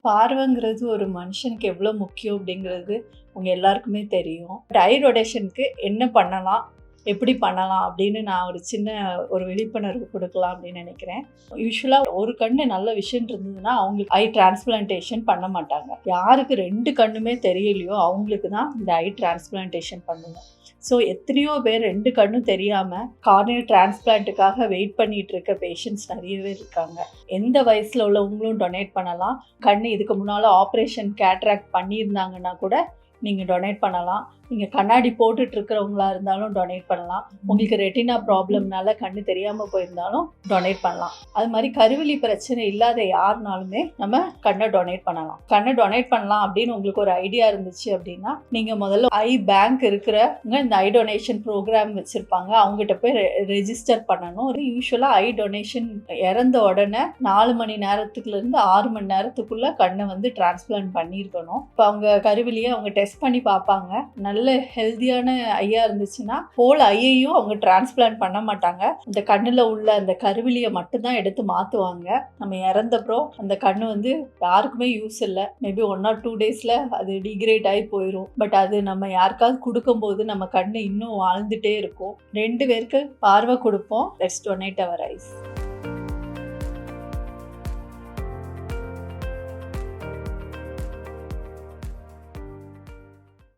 பார்வைங்கிறது ஒரு மனுஷனுக்கு எவ்வளோ முக்கியம் அப்படிங்கிறது உங்க எல்லாருக்குமே தெரியும். ஐ ரொட்டேஷனுக்கு என்ன பண்ணலாம்? எப்படி பண்ணலாம்? அப்படின்னு நான் ஒரு சின்ன விழிப்புணர்வு குடுக்கலாம் அப்படின்னு நினைக்கிறேன். யூசுவலா ஒரு கண்ணு நல்ல விஷன் இருந்ததுன்னா, அவங்களுக்கு ஐ டிரான்ஸ்பிளான்டேஷன் பண்ண மாட்டாங்க. யாருக்கு 2 கண்ணுமே தெரியலையோ, அவங்களுக்கு தான் இந்த ஐ டிரான்ஸ்பிளான்டேஷன் பண்ணுவோம். ஸோ எத்தனையோ பேர் 2 கண்ணும் தெரியாம கார்னியல் டிரான்ஸ்பிளான்ட்டுக்காக வெயிட் பண்ணிட்டு இருக்க பேஷண்ட்ஸ் நெறையவே இருக்காங்க. எந்த வயசுல உள்ளவங்களும் டொனேட் பண்ணலாம். கண்ணு இதுக்கு முன்னால ஆப்ரேஷன் கேட்ராக்ட் பண்ணியிருந்தாங்கன்னா கூட நீங்க டொனேட் பண்ணலாம். நீங்க கண்ணாடி போட்டுட்டு இருக்கிறவங்களா இருந்தாலும் டொனேட் பண்ணலாம். உங்களுக்கு ரெட்டினா ப்ராப்ளம்னால கண்ணு தெரியாம போயிருந்தாலும் டொனேட் பண்ணலாம். அது மாதிரி கருவிழி பிரச்சனை இல்லாத யாருனாலுமே நம்ம கண்ணை டொனேட் பண்ணலாம். கண்ணை டொனேட் பண்ணலாம் அப்படின்னு உங்களுக்கு ஒரு ஐடியா இருந்துச்சு அப்படின்னா, நீங்க முதல்ல ஐ பேங்க் இருக்கிறவங்க இந்த ஐ டொனேஷன் ப்ரோக்ராம் வச்சிருப்பாங்க. அவங்ககிட்ட போய் ரெஜிஸ்டர் பண்ணணும். யூஸ்வலா ஐ டொனேஷன் இறந்த உடனே 4 மணி நேரத்துக்குலேருந்து 6 மணி நேரத்துக்குள்ள கண்ணை வந்து டிரான்ஸ்பிளான்ட் பண்ணியிருக்கணும். இப்போ அவங்க கருவிலியை அவங்க டெஸ்ட் பண்ணி பார்ப்பாங்க. நல்ல ஹெல்தியான ஐயா இருந்துச்சுன்னா ஹோல் ஐயையும் அவங்க டிரான்ஸ்பிளான்ட் பண்ண மாட்டாங்க. அந்த கண்ணுல உள்ள அந்த கருவிலியை மட்டும்தான் எடுத்து மாத்துவாங்க. நம்ம இறந்தப்புறம் அந்த கண்ணு வந்து யாருக்குமே யூஸ் இல்லை. மேபி 1 or 2 daysல அது டிகிரேட் ஆகி போயிடும். பட் அது நம்ம யாருக்காவது கொடுக்கும்போது நம்ம கண்ணு இன்னும் வாழ்ந்துட்டே இருக்கும். 2 பேருக்கு பார்வை கொடுப்போம். Let's donate our ice.